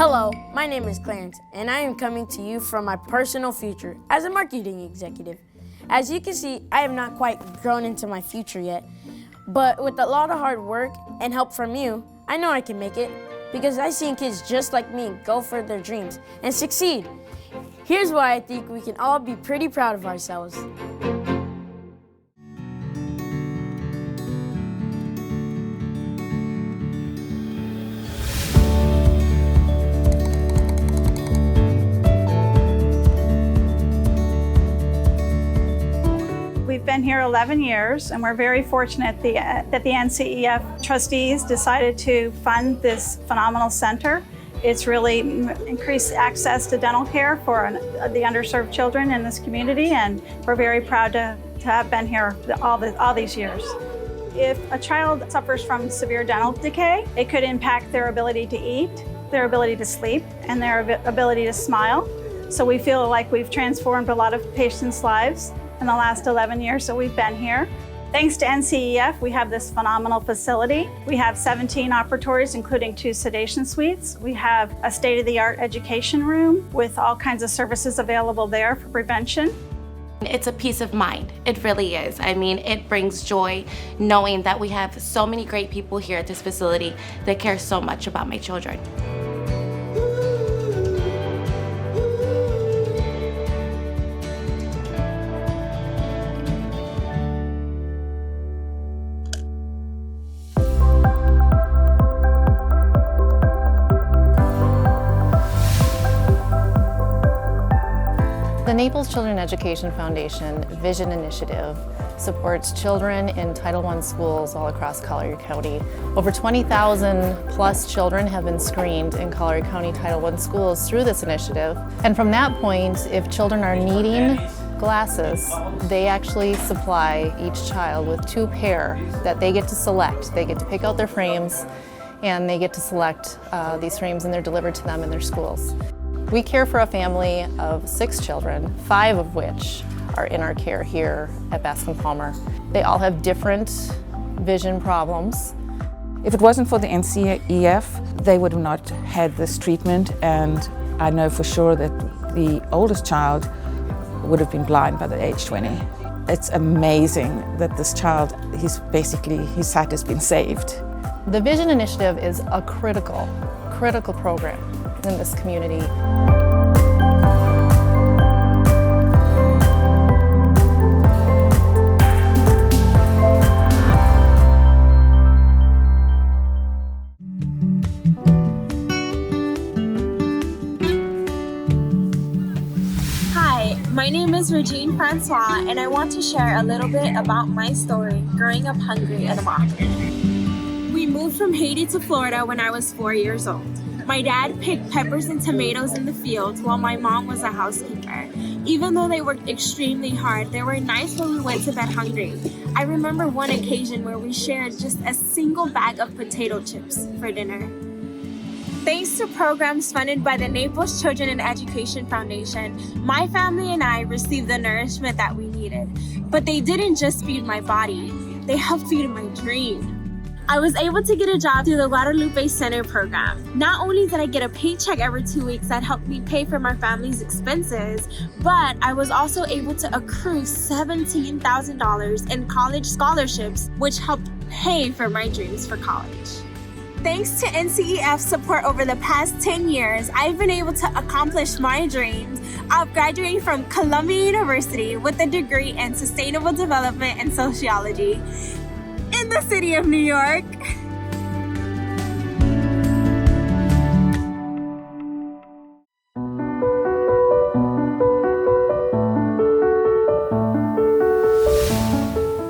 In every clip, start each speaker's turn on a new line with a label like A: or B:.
A: Hello, my name is Clarence, and I am coming to you from my personal future as a marketing executive. As you can see, I have not quite grown into my future yet, but with a lot of hard work and help from you, I know I can make it because I've seen kids just like me go for their dreams and succeed. Here's why I think we can all be pretty proud of ourselves.
B: We've been here 11 years, and we're very fortunate that the NCEF trustees decided to fund this phenomenal center. It's really increased access to dental care for the underserved children in this community, and we're very proud to have been here all these years. If a child suffers from severe dental decay, it could impact their ability to eat, their ability to sleep, and their ability to smile. So we feel like we've transformed a lot of patients' lives in the last 11 years that we've been here. Thanks to NCEF, we have this phenomenal facility. We have 17 operatories, including 2 sedation suites. We have a state-of-the-art education room with all kinds of services available there for prevention.
C: It's a peace of mind, it really is. I mean, it brings joy knowing that we have so many great people here at this facility that care so much about my children.
D: The Naples Children Education Foundation Vision Initiative supports children in Title I schools all across Collier County. Over 20,000 plus children have been screened in Collier County Title I schools through this initiative. And from that point, if children are needing glasses, they actually supply each child with 2 pair that they get to select. They get to pick out their frames and they get to select these frames, and they're delivered to them in their schools. We care for a family of 6 children, 5 of which are in our care here at Bascom Palmer. They all have different vision problems.
E: If it wasn't for the NCEF, they would have not had this treatment, and I know for sure that the oldest child would have been blind by the age 20. It's amazing that this child, his sight has been saved.
D: The Vision Initiative is a critical program in this community.
F: Hi, my name is Regine Francois, and I want to share a little bit about my story growing up hungry and a mom. We moved from Haiti to Florida when I was 4 years old. My dad picked peppers and tomatoes in the fields while my mom was a housekeeper. Even though they worked extremely hard, there were nights when we went to bed hungry. I remember one occasion where we shared just a single bag of potato chips for dinner. Thanks to programs funded by the Naples Children and Education Foundation, my family and I received the nourishment that we needed. But they didn't just feed my body, they helped feed my dream. I was able to get a job through the Guadalupe Center program. Not only did I get a paycheck every 2 weeks that helped me pay for my family's expenses, but I was also able to accrue $17,000 in college scholarships, which helped pay for my dreams for college. Thanks to NCEF support over the past 10 years, I've been able to accomplish my dreams of graduating from Columbia University with a degree in Sustainable Development and Sociology in the city of New York.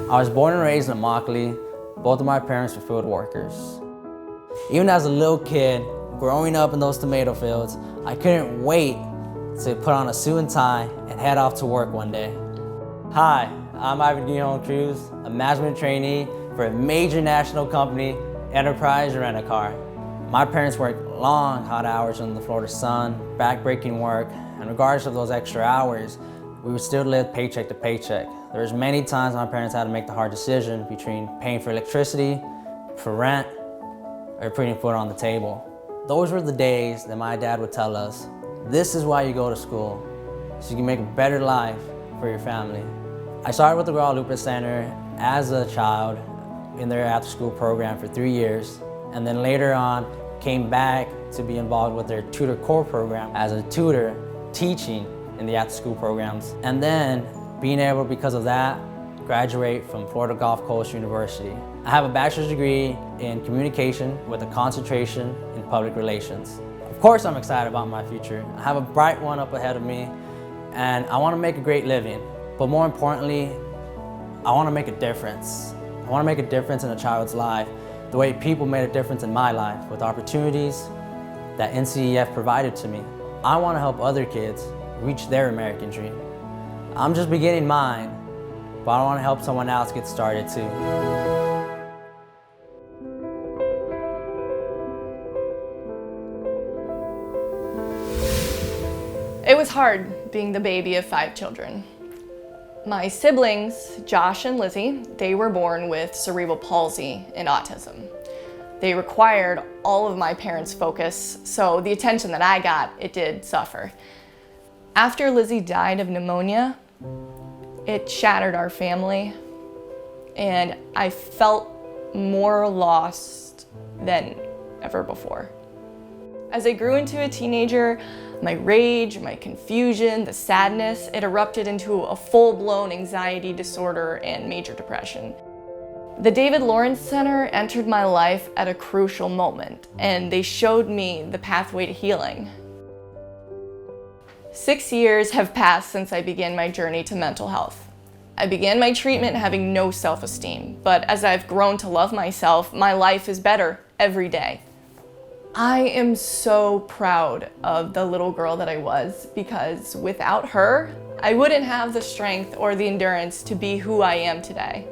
G: I was born and raised in Immokalee. Both of my parents were field workers. Even as a little kid, growing up in those tomato fields, I couldn't wait to put on a suit and tie and head off to work one day. Hi, I'm Ivan Guillaume Cruz, a management trainee for a major national company, Enterprise Rent-A-Car. My parents worked long, hot hours in the Florida sun, back-breaking work, and regardless of those extra hours, we would still live paycheck to paycheck. There was many times my parents had to make the hard decision between paying for electricity, for rent, or putting food on the table. Those were the days that my dad would tell us, this is why you go to school, so you can make a better life for your family. I started with the Guadalupe Center as a child in their after-school program for 3 years, and then later on came back to be involved with their tutor core program as a tutor teaching in the after-school programs. And then being able, because of that, graduate from Florida Gulf Coast University. I have a bachelor's degree in communication with a concentration in public relations. Of course I'm excited about my future. I have a bright one up ahead of me, and I want to make a great living. But more importantly, I want to make a difference. I want to make a difference in a child's life the way people made a difference in my life with opportunities that NCEF provided to me. I want to help other kids reach their American dream. I'm just beginning mine, but I want to help someone else get started too.
H: It was hard being the baby of 5 children. My siblings, Josh and Lizzie, they were born with cerebral palsy and autism. They required all of my parents' focus, so the attention that I got, it did suffer. After Lizzie died of pneumonia, it shattered our family, and I felt more lost than ever before. As I grew into a teenager, my rage, my confusion, the sadness, it erupted into a full-blown anxiety disorder and major depression. The David Lawrence Center entered my life at a crucial moment, and they showed me the pathway to healing. 6 years have passed since I began my journey to mental health. I began my treatment having no self-esteem, but as I've grown to love myself, my life is better every day. I am so proud of the little girl that I was, because without her, I wouldn't have the strength or the endurance to be who I am today.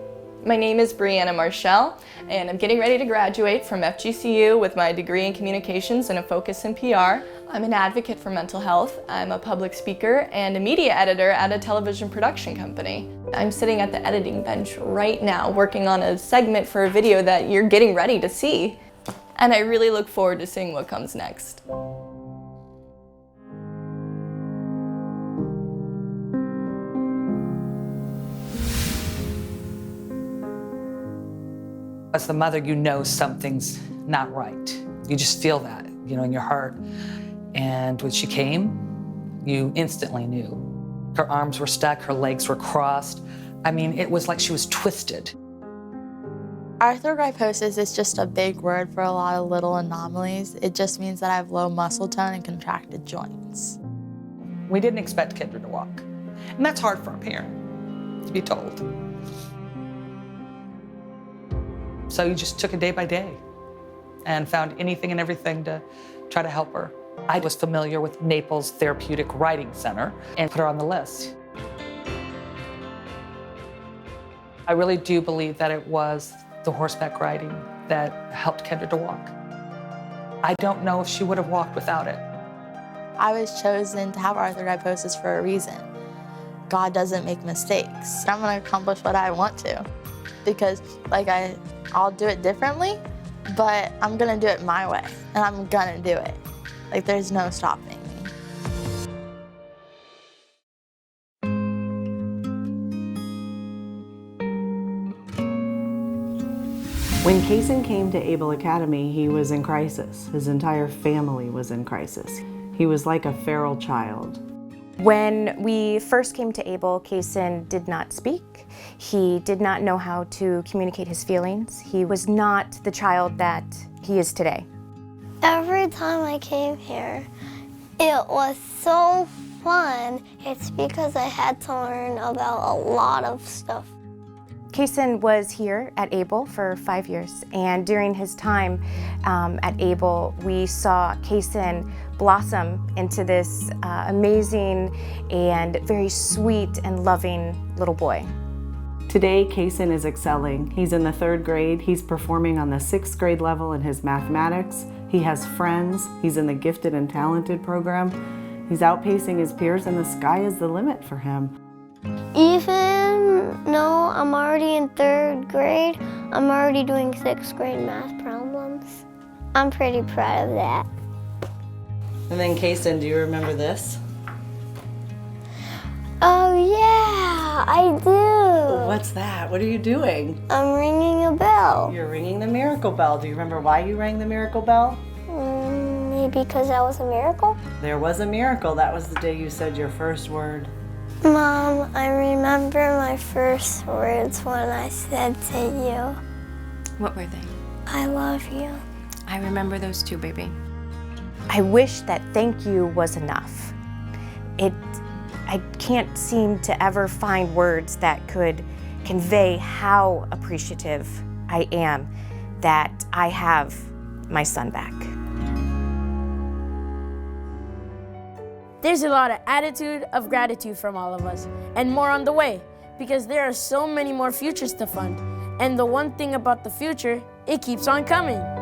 H: My name is Brianna Marshall, and I'm getting ready to graduate from FGCU with my degree in communications and a focus in PR. I'm an advocate for mental health. I'm a public speaker and a media editor at a television production company. I'm sitting at the editing bench right now working on a segment for a video that you're getting ready to see. And I really look forward to seeing what comes next.
I: As the mother, you know something's not right. You just feel that, in your heart. And when she came, you instantly knew. Her arms were stuck, her legs were crossed. I mean, it was like she was twisted.
J: Arthrogryposis is just a big word for a lot of little anomalies. It just means that I have low muscle tone and contracted joints.
I: We didn't expect Kendra to walk. And that's hard for a parent, to be told. So you just took it day by day and found anything and everything to try to help her. I was familiar with Naples Therapeutic Riding Center and put her on the list. I really do believe that it was the horseback riding that helped Kendra to walk. I don't know if she would have walked without it.
J: I was chosen to have arthrogryposis for a reason. God doesn't make mistakes. I'm gonna accomplish what I want to, because I'll do it differently, but I'm gonna do it my way, and I'm gonna do it. There's no stopping me.
K: When Kaysen came to Able Academy, he was in crisis. His entire family was in crisis. He was like a feral child.
L: When we first came to Able, Kaysen did not speak. He did not know how to communicate his feelings. He was not the child that he is today.
M: Every time I came here, it was so fun. It's because I had to learn about a lot of stuff.
L: Kaysen was here at Able for 5 years, and during his time at Able, we saw Kaysen blossom into this amazing and very sweet and loving little boy.
K: Today, Kaysen is excelling. He's in the 3rd grade. He's performing on the 6th grade level in his mathematics. He has friends. He's in the gifted and talented program. He's outpacing his peers, and the sky is the limit for him.
M: Even though I'm already in 3rd grade, I'm already doing 6th grade math problems. I'm pretty proud of that.
K: And then Kaysen, do you remember this?
M: Oh yeah, I do.
K: What's that? What are you doing?
M: I'm ringing a bell.
K: You're ringing the miracle bell. Do you remember why you rang the miracle bell?
M: Maybe because that was a miracle?
K: There was a miracle. That was the day you said your first word.
M: Mom, I remember my first words when I said to you,
N: What were they?
M: I love you.
N: I remember those too, baby.
L: I wish that thank you was enough. I can't seem to ever find words that could convey how appreciative I am that I have my son back.
A: There's a lot of attitude of gratitude from all of us, and more on the way, because there are so many more futures to fund. And the one thing about the future, it keeps on coming.